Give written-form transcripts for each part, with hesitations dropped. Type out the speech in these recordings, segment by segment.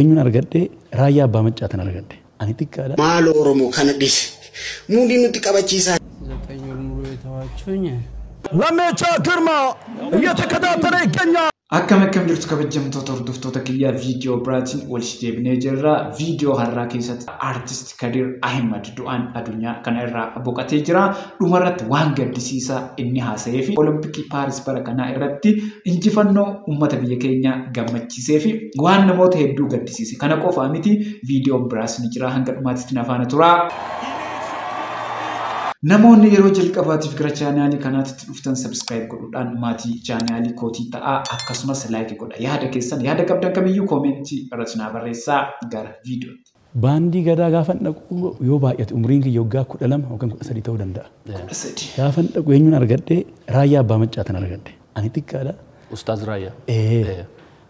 Eenyuun argadde raayyaa abbaa maccaatan argadde. Ani xiqqaadha. Maal Oromoo kana dhis. Muudii nuti qabachiisaa. ዘጠኙን ሙሉ የተዋችሁኝ Lamecha Girma እየተከታተለ ይገኛል akkam jirtu kabajamtoota hordoftoota kiyya viidiyoo biraatiin walitti deebinee jirra viidiyoo har'aa keessatti artist Kadir Ahmed du'aan addunyaa kana irraa boqotee jira dhumarratti waan gaddisiisaa inni haasa'ee fi olompikii Paaris bara kanaa irratti injifannoo uummata biyya keenya gammachiisee fi waan namoota hedduu gaddisiise kana qofaa miti viidiyoo biraas ni jira hanga dhumaatti nafaana tura. Namoonni yeroo jalqabaatiif gara chaanaalii kanaatti dhuftan subscribe godhuudhaan maatii chaanaalii kootii ta'a akkasumas like godha yaada keessan yaada qabdan kamiyyuu koomentii irratti naa barreessaa gara viidiyootti. Baandii gadaa gaafan dhaqu yoo baay'ate umriin kiyya waggaa 12 yookaan 13 ta'uu danda'a. Gaafan dhaqu eenyuun argadde raayyaa abbaa maccaatan argadde. Ani xiqqaadha. Ustaaz Raayyaa.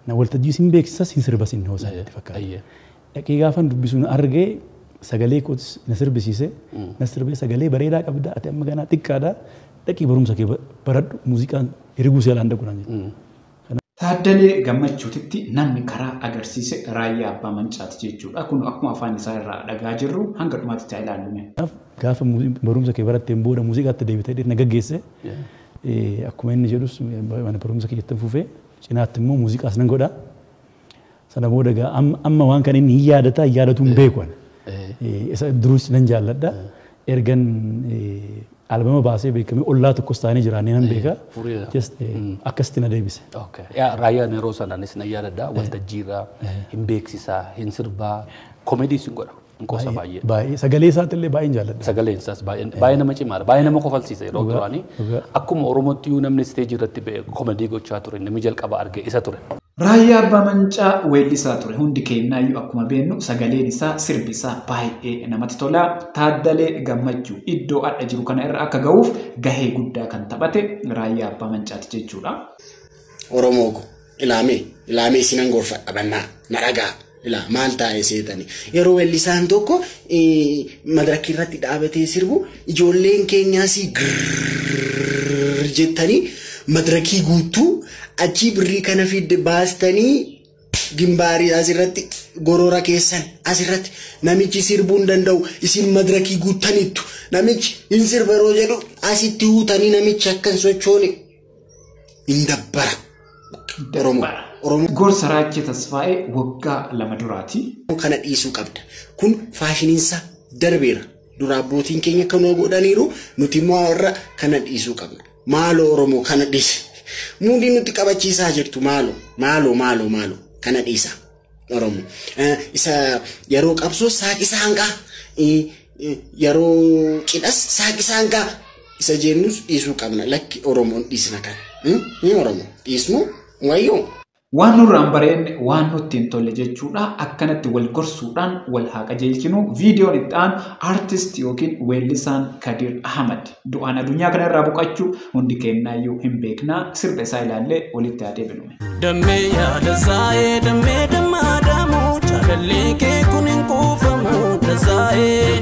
Na waltajjii sin beeksisa sin sirba sin hoosaa itti fakkaata. Dhaqee gaafan dubbisuun argee sagalee kootis na sirbisiise na sirbee sagalee bareedaa qabda ati amma ganaa xiqqaadha dhaqii barumsa kee baradhu muuziqaan hiriguu seelaan dhaqunaan jedhu. Taaddalee Gammachuutitti namni karaa agarsiise raayyaa abbaa mancaati jechuudha. Kun akkuma afaan isaa irraa dhagaa jirru hanga dhumaatti ilaalume. Gaafa barumsa kee baratteen booda muuziqaatti deebitee na gaggeesse akkuma inni jedhus mana barumsa kee jettan fufee cinaatti immoo muuziqaas nan godha. Sana booda amma waan kan inni hin yaadatuun beekuun. Isa durus nan jaalladha ergan albama baasee beekame ollaa tokkos taanee jiraannee nan beeka just akkasitti na deebise. Raayyaan yeroo sanaanis na yaadadha waltajjiirraa hin beeksisaa hin sirbaa koomedii sin godha qoosa baay'ee. Baay'ee sagalee isaatti illee baay'een jaalladha. Sagaleen isaas baay'ee nama cimaadha baay'ee nama kofalsiisa yeroo duraanii akkuma Oromootti iyyuu namni isteejii irratti ba'e koomedii gochaa ture namni jalqaba arge isa ture. Raayyaa abbaa mancaa weellisaa ture hundi keenyaayyuu akkuma beennu sagaleen isaa sirbi isaa baay'ee namatti tola. Taaddalee Gammachuu iddoo adda jiru kana irra akka ga'uuf gahee guddaa kan taphate raayyaa abbaa mancaati jechuudha. Oromoo ilaamee sinan gorfadha bannaa na dhagaa maal taa'ee seetanii yeroo weellisaan tokko madarakii irratti dhaabatee sirbu ijoolleen keenyaas jettanii madarakii guutuu achi birrii kana fidde baastanii gimbaarii asirratti gorora keessan asirratti namichi sirbuu hin danda'u isin madarakii guuttaniittu namichi hin sirba yeroo jedhu asitti huutanii namichi akkan sochoone hin dabbara. Oromoo gorsa Raachee Tasfaa'ee waggaa 2 duraati. Kana dhiisuu qabda. Kun faashiniinsa darbeera. Dura abbootiin keenya kan godhaniiru nuti immoo warra kana dhiisuu qabna. Maaloo Oromoo kana dhiisi. Muudii nuti qabachiisaa jirtu maaloo kana dhiisa Oromoo. Isa yeroo qabsoo saaqisa hanqaa yeroo cidhas saaqisa hanqaa isa jennus dhiisuu qabna lakki Oromoon dhiisna kan. Oromoo dhiisnu wayyoo. Waan nurraan bareenne waan nutti hin tolle jechuudha akkanatti wal gorsuudhaan wal haa qajeelchinu viidiyoon itti aanu artist yookiin weellisaan Kadir Ahmed du'aan addunyaa kana irraa boqachuu hundi keenyaayyuu hin beeknaa sirba isaa ilaallee walitti haa deebinu. Dammee yaada zaa'ee dammee dammaadhamu jaalallee kee kun hin kuufamu dazaa'ee.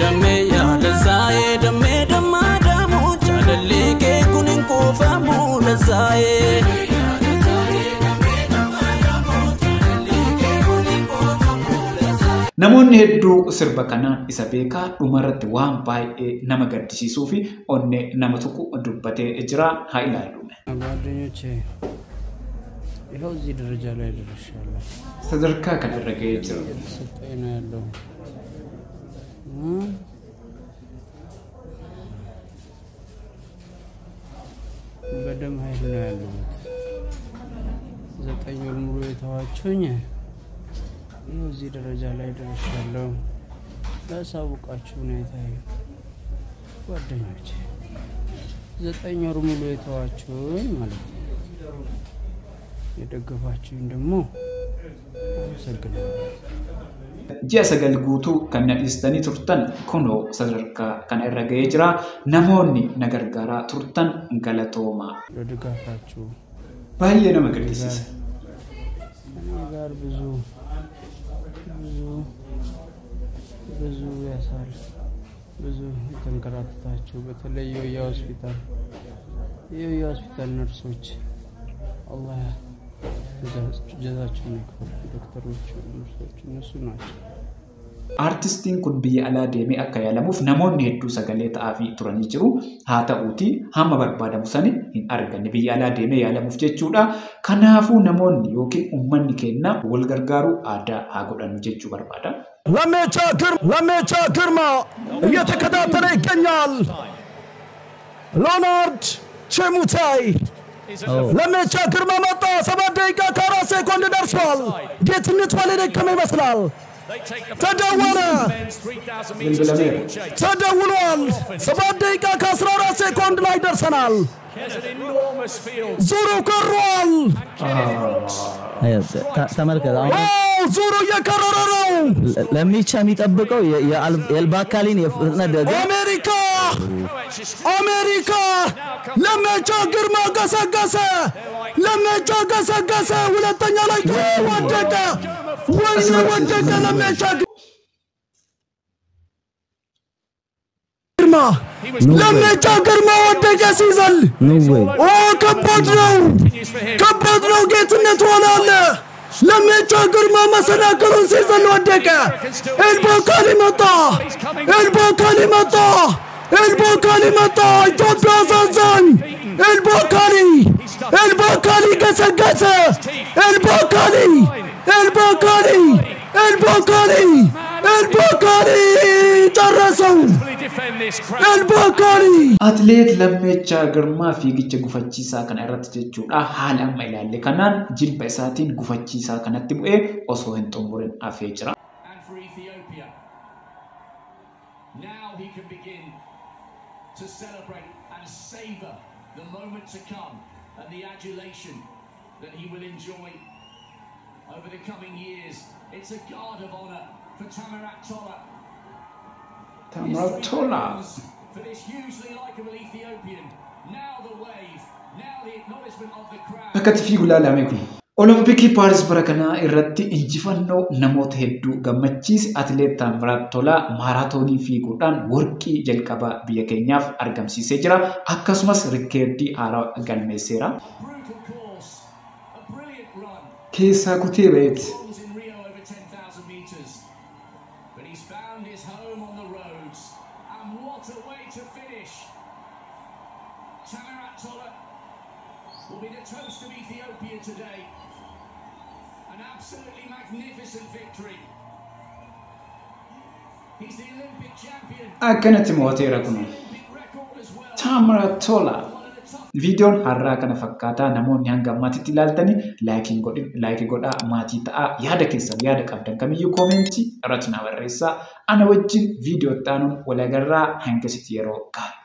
Dammee yaada zaa'ee dammee dammaadhamu jaalallee kee kun hin kuufamu dazaa'ee. Namoonni hedduu sirba kanaan isa beekaa dhumarratti waan baay'ee nama gaddisiisuu fi onnee nama tokko dubbatee jira haa ilaallu. ጓደኞቼ ይኸው እዚህ ደረጃ ላይ ደርሻለሁ። sadarkaa kana irra ga'ee jira. ሰጠኝ ነው ያለው በደም ኃይል ነው ያለሁት። 9 ወር ሙሉ የተዋችሁኝ ይኸው እዚህ ደረጃ ላይ ደርሻለሁ። ላሳውቃችሁ ሁኔታዬ ጓደኞቼ 9 ወር ሙሉ የተዋችሁኝ ማለት ነው። የደገፋችሁኝ ደግሞ አመሰግናለሁ። Ji'a 9 guutuu kan na dhiistanii turtan kunoo sadarkaa kana irra ga'ee jira. Namoonni na gargaaraa turtan galatoomaa. ለድጋፋችሁ Baay'ee nama gaddisiisa. እኔ ጋር ብዙ ብዙ የተንከራተታችሁ በተለይ የሆስፒታል ነርሶች አላህ ጀዛቸውን ይክፈል። ዶክተሮች ነርሶች እነሱ ናቸው። Artistiin kun biyya alaa deemee akka yaalamuuf namoonni hedduu sagalee ta'aafii turanii jiru. Haa ta'uutii hamma barbaadamu sani hin arganne biyya alaa deemee yaalamuuf jechuudha. Kanaafuu namoonni yookiin uummanni keenya wal gargaaruu aadaa haa godhanu jechuu barbaada. Lammecha Girma እየተከታተለ ይገኛል። ሎናርድ ቼሙታይ lammecha Girma መጣ። 7 ደቂቃ ከ4 ሴኮንድ ደርሷል። ጌትነት ወሌ ደከመ ይመስላል። ተደውሏል። 7 ደቂቃ ከ14 ሴኮንድ ላይ ደርሰናል። ዙሩ ቀሯል። ተመልከት ዙሩ እየከረረ ነው። ለሚቻ የሚጠብቀው የኤልባካሊን የፍጥነት ደጋ አሜሪካ ለሜቻ ግርማ ገሰገሰ። ሁለተኛ ላይ ወደቀ። ወደቀ ለሜቻ ግርማ ወደቀ ሲዘል። ከባድ ነው። ጌትነት ሆናለ። ለሜቻ ግርማ መሰናክሉን ሲዘል ወደቀ። ኤልቦካሊ መጣ። ኢትዮጵያ አሳዛኝ። ኤልቦካሊ ገሰገሰ። ኤልቦካሊ ጨረሰው። Atleet Lammecha Girma fiigicha gufachiisaa kana irratti jechuudha haala amma ilaalle kanaan jilba isaatiin gufachiisaa kanatti bu'ee osoo hin xumurin hafee jira. Now he can begin to celebrate and savor the moment to come and the adulation that he will enjoy over the coming years. It's a guard of honor for Tamirat Tola. For this hugely likable Ethiopian. Now the wave, now the acknowledgement of the crowd. Akka fiiguu ilaalame kun Olompikii Paaris bara kanaa irratti injifannoo namoota hedduu gammachiise atleet Tamirat Tola maaraatoonii fiiguudhaan warqii jalqabaa biyya keenyaaf argamsiisee jira. Akkasumas rikeerdii haaraa galmeesseera. Keessaa kutee ba'eeti. Tamirat Tola will be the toast of Ethiopia today. An absolutely magnificent victory. He's the Olympic champion. Akkanatti mooteera kun Tamirat Tola. Viidiyoon har'aa kana fakkaataa namoonni hanga ammaatitti ilaaltanii laayikii godhaa maatii ta'aa yaada keessan yaada qabdan kamiyyuu koomentii irratti na barreessaa. Ana wajjin viidiyoo itti aanuun wal agarraa hanga sitti yeroo gaarii.